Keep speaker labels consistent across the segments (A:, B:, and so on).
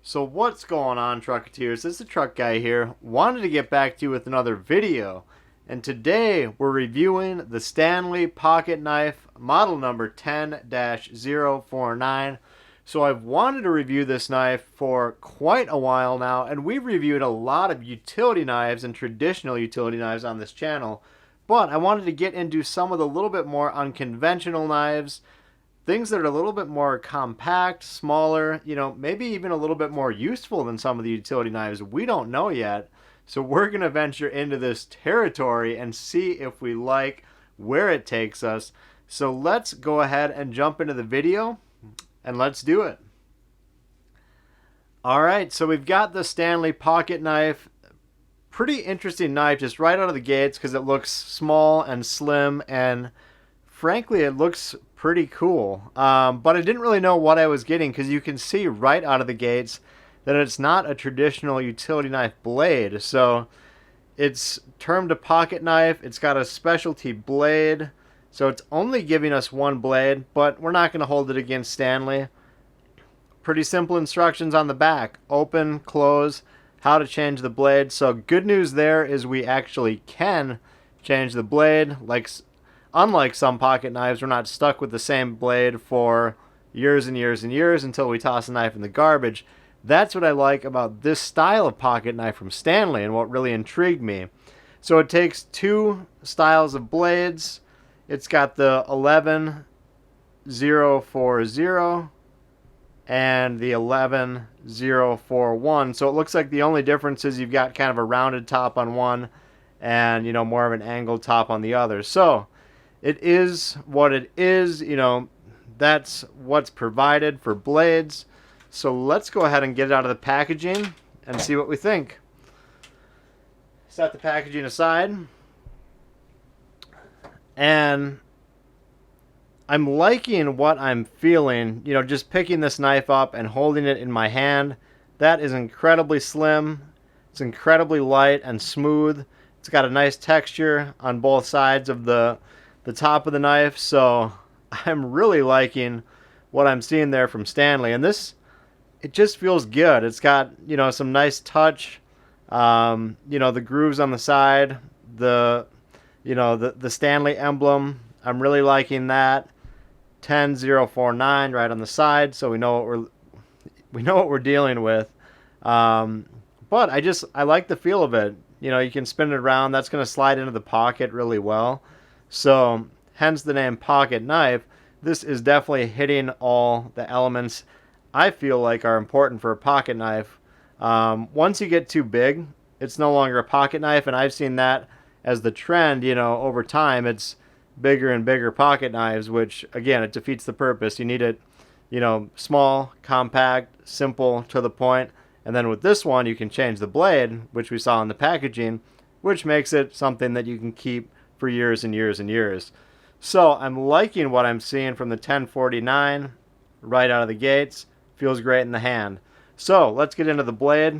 A: So what's going on, Trucketeers? This is the Truck Guy here. Wanted to get back to you with another video. And today we're reviewing the Stanley pocket knife model number 10-049. So I've wanted to review this knife for quite a while now, and we've reviewed a lot of utility knives and traditional utility knives on this channel. But I wanted to get into some of the little bit more unconventional knives, things that are a little bit more compact, smaller, maybe even a little bit more useful than some of the utility knives. We don't know yet. So we're going to venture into this territory and see if we like where it takes us. So let's go ahead and jump into the video and let's do it. Alright, so we've got the Stanley pocket knife. Pretty interesting knife just right out of the gates because it looks small and slim, and frankly it looks pretty cool. But I didn't really know what I was getting because you can see right out of the gates that it's not a traditional utility knife blade. So it's termed a pocket knife. It's got a specialty blade. So it's only giving us one blade, but we're not going to hold it against Stanley. Pretty simple instructions on the back. Open, close, how to change the blade. So good news there is we actually can change the blade. Unlike some pocket knives, we're not stuck with the same blade for years and years and years until we toss a knife in the garbage. That's what I like about this style of pocket knife from Stanley and what really intrigued me. So it takes two styles of blades. It's got the 11-040 and the 11-041. So it looks like the only difference is you've got kind of a rounded top on one and, more of an angled top on the other. So it is what it is. That's what's provided for blades. So let's go ahead and get it out of the packaging and see what we think. Set the packaging aside. And I'm liking what I'm feeling, just picking this knife up and holding it in my hand. That is incredibly slim. It's incredibly light and smooth. It's got a nice texture on both sides of the top of the knife. So I'm really liking what I'm seeing there from Stanley. And this, it just feels good. It's got, some nice touch. The grooves on the side, the Stanley emblem. I'm really liking that. 10-049 right on the side, so we know what we're dealing with. But I like the feel of it. You can spin it around. That's going to slide into the pocket really well. So hence the name pocket knife. This is definitely hitting all the elements I feel like are important for a pocket knife. Once you get too big, it's no longer a pocket knife, and I've seen that as the trend. Over time, it's bigger and bigger pocket knives, which again, it defeats the purpose. You need it, small, compact, simple, to the point. And then with this one, you can change the blade, which we saw in the packaging, which makes it something that you can keep for years and years and years. So I'm liking what I'm seeing from the 1049 right out of the gates. Feels great in the hand. So let's get into the blade.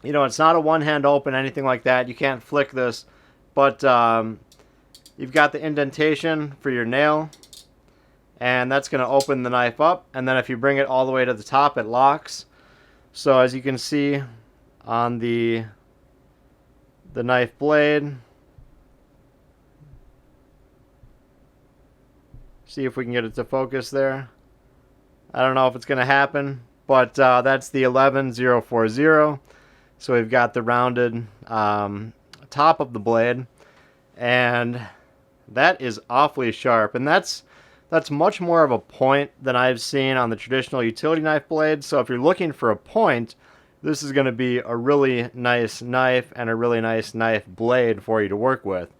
A: It's not a one-hand open, anything like that. You can't flick this, but you've got the indentation for your nail, and that's going to open the knife up. And then if you bring it all the way to the top, it locks. So as you can see on the knife blade, see if we can get it to focus there. I don't know if it's going to happen, but that's the 11-040. So we've got the rounded top of the blade, and that is awfully sharp. And that's much more of a point than I've seen on the traditional utility knife blades. So if you're looking for a point, this is going to be a really nice knife and a really nice knife blade for you to work with.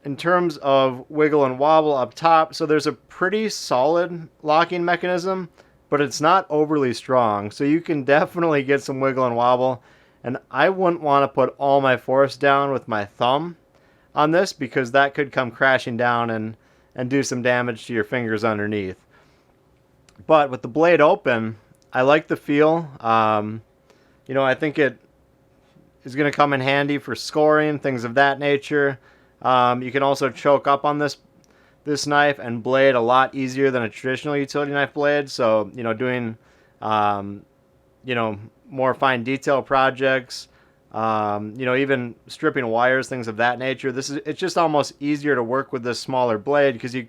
A: In terms of wiggle and wobble up top, so there's a pretty solid locking mechanism, but it's not overly strong. So you can definitely get some wiggle and wobble. And I wouldn't want to put all my force down with my thumb on this, because that could come crashing down and do some damage to your fingers underneath. But with the blade open, I like the feel. I think it is going to come in handy for scoring, things of that nature. You can also choke up on this knife and blade a lot easier than a traditional utility knife blade. So, doing more fine detail projects, even stripping wires, things of that nature. It's just almost easier to work with this smaller blade because you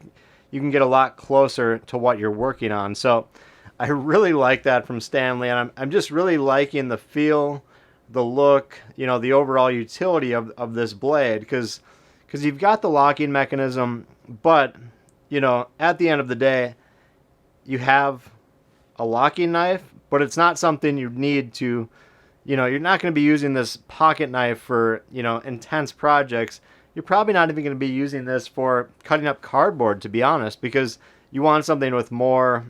A: can get a lot closer to what you're working on. So I really like that from Stanley, and I'm just really liking the feel, the look, the overall utility of this blade, because you've got the locking mechanism, but at the end of the day, you have a locking knife, but it's not something you need to, you're not going to be using this pocket knife for, intense projects. You're probably not even going to be using this for cutting up cardboard, to be honest, because you want something with more,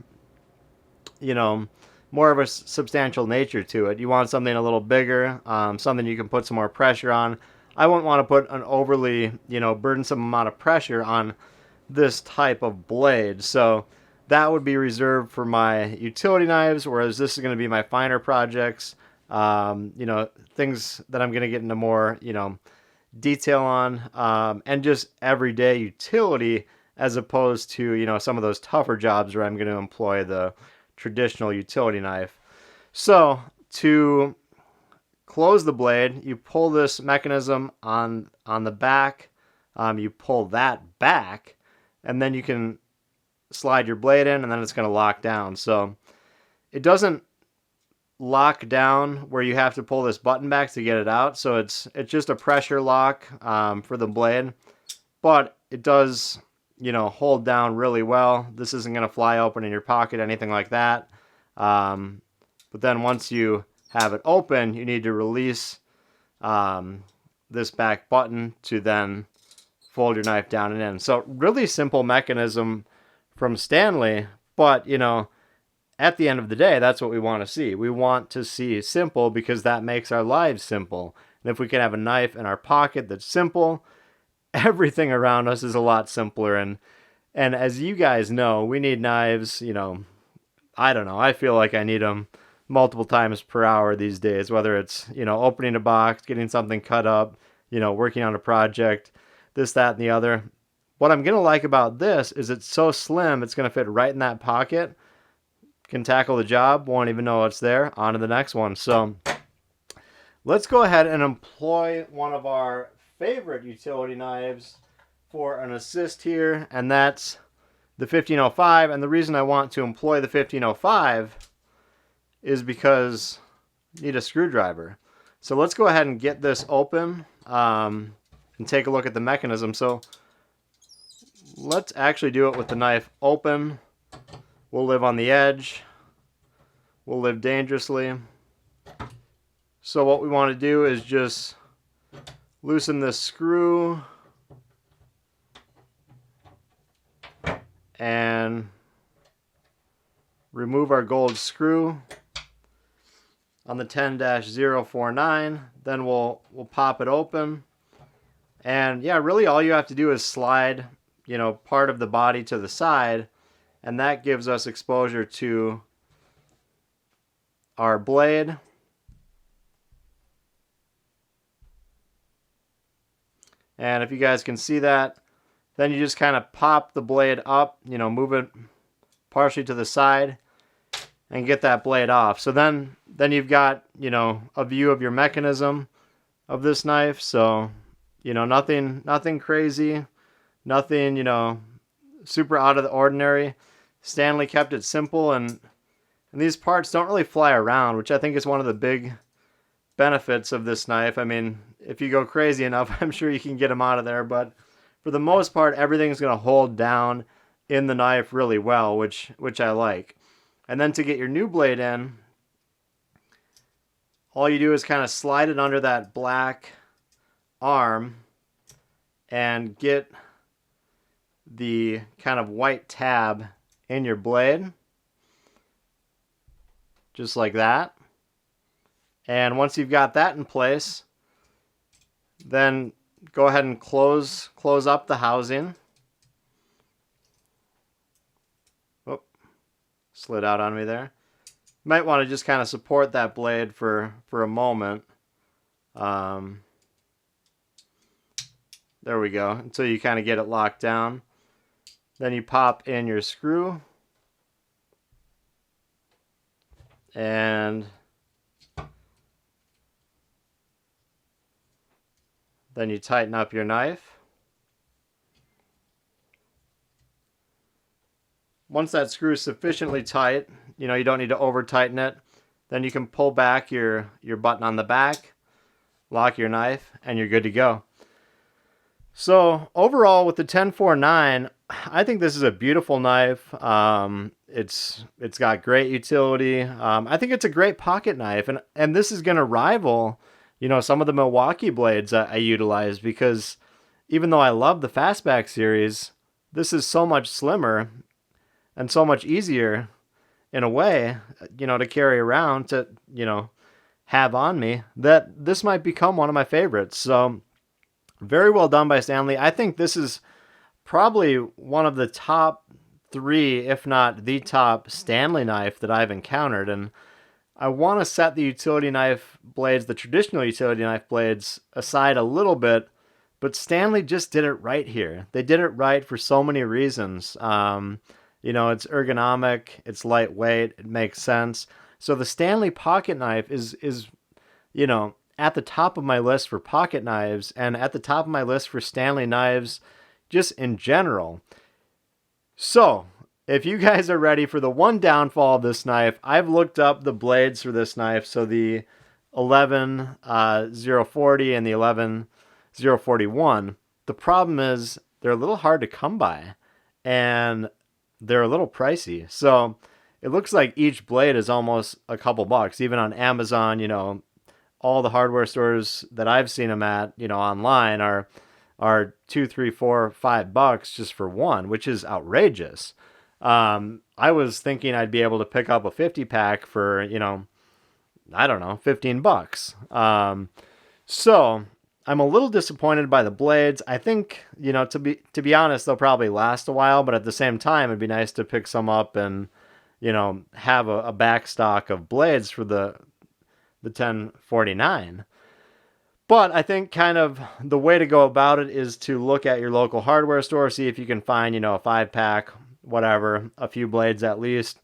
A: more of a substantial nature to it. You want something a little bigger, something you can put some more pressure on. I wouldn't want to put an overly, burdensome amount of pressure on this type of blade. So that would be reserved for my utility knives, whereas this is going to be my finer projects, things that I'm going to get into more, detail on, and just everyday utility, as opposed to, some of those tougher jobs where I'm going to employ the traditional utility knife. So to close the blade, you pull this mechanism on the back, you pull that back, and then you can slide your blade in, and then it's going to lock down. So it doesn't lock down where you have to pull this button back to get it out. So it's just a pressure lock for the blade, but it does, hold down really well. This isn't going to fly open in your pocket, anything like that. But then once you have it open, you need to release this back button to then fold your knife down and in. So really simple mechanism from Stanley, but at the end of the day, that's what we want to see. We want to see simple because that makes our lives simple. And if we can have a knife in our pocket that's simple, everything around us is a lot simpler. And as you guys know, we need knives, I don't know, I feel like I need them multiple times per hour these days, whether it's, opening a box, getting something cut up, working on a project, this, that, and the other. What I'm going to like about this is it's so slim, it's going to fit right in that pocket. Can tackle the job, won't even know it's there. On to the next one. So let's go ahead and employ one of our favorite utility knives for an assist here, and that's the 1505. And the reason I want to employ the 1505 is because I need a screwdriver. So let's go ahead and get this open and take a look at the mechanism. So let's actually do it with the knife open. We'll live on the edge. We'll live dangerously. So what we want to do is just loosen this screw and remove our gold screw on the 10-049. Then we'll pop it open. And yeah, really all you have to do is slide, part of the body to the side, and that gives us exposure to our blade. And if you guys can see that, then you just kind of pop the blade up, move it partially to the side and get that blade off. So then you've got, a view of your mechanism of this knife. So, nothing crazy, nothing, super out of the ordinary. Stanley kept it simple, and these parts don't really fly around, which I think is one of the big benefits of this knife. I mean, if you go crazy enough, I'm sure you can get them out of there, but for the most part, everything's going to hold down in the knife really well, which I like. And then to get your new blade in, all you do is kind of slide it under that black arm and get the kind of white tab in your blade, just like that. And once you've got that in place, then go ahead and close up the housing. Oh, slid out on me there. You might want to just kind of support that blade for a moment. There we go, until you kind of get it locked down. Then you pop in your screw. And Then you tighten up your knife. Once that screw is sufficiently tight, you know, you don't need to over tighten it, then you can pull back your button on the back, lock your knife, and you're good to go. So overall with the 1049, I think this is a beautiful knife. It's got great utility. I think it's a great pocket knife, and this is going to rival, you know, some of the Milwaukee blades I utilize, because even though I love the Fastback series, this is so much slimmer and so much easier in a way, you know, to carry around, to, you know, have on me, that this might become one of my favorites. So very well done by Stanley. I think this is probably one of the top 3, if not the top Stanley knife that I've encountered. And I want to set the utility knife blades, the traditional utility knife blades, aside a little bit, but Stanley just did it right here. They did it right for so many reasons. You know, it's ergonomic, it's lightweight, it makes sense. So the Stanley pocket knife is you know, at the top of my list for pocket knives, and at the top of my list for Stanley knives just in general. So if you guys are ready for the one downfall of this knife, I've looked up the blades for this knife. So the 11-040 and the 11-041. The problem is they're a little hard to come by, and they're a little pricey. So it looks like each blade is almost a couple bucks. Even on Amazon, you know, all the hardware stores that I've seen them at, you know, online are $2, $3, $4, $5 just for one, which is outrageous. I was thinking I'd be able to pick up a 50-pack for, you know, I don't know, $15. So I'm a little disappointed by the blades. I think, you know, to be honest, they'll probably last a while, but at the same time, it'd be nice to pick some up and, you know, have a back stock of blades for the 1049. But I think kind of the way to go about it is to look at your local hardware store, see if you can find, you know, a 5-pack, whatever, a few blades at least.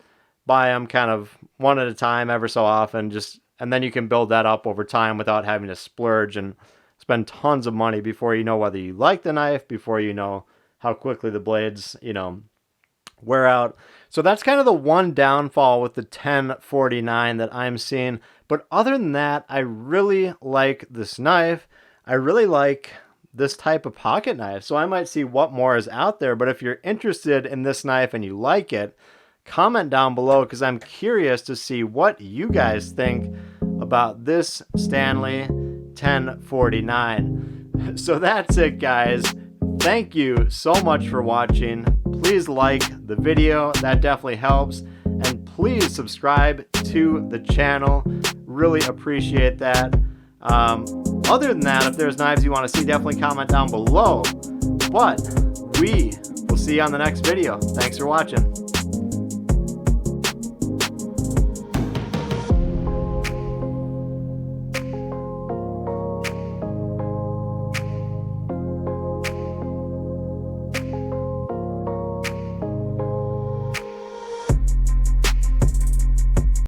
A: Buy them kind of one at a time ever so often, and then you can build that up over time without having to splurge and spend tons of money before you know whether you like the knife, before you know how quickly the blades, you know, wear out. So that's kind of the one downfall with the 1049 that I'm seeing. But other than that, I really like this knife. I really like this type of pocket knife. So I might see what more is out there. But if you're interested in this knife and you like it, comment down below, because I'm curious to see what you guys think about this Stanley 1049. So that's it, guys. Thank you so much for watching. Please like the video, that definitely helps, and please subscribe to the channel. Really appreciate that. Other than that, if there's knives you want to see, definitely comment down below. But we will see you on the next video. Thanks for watching.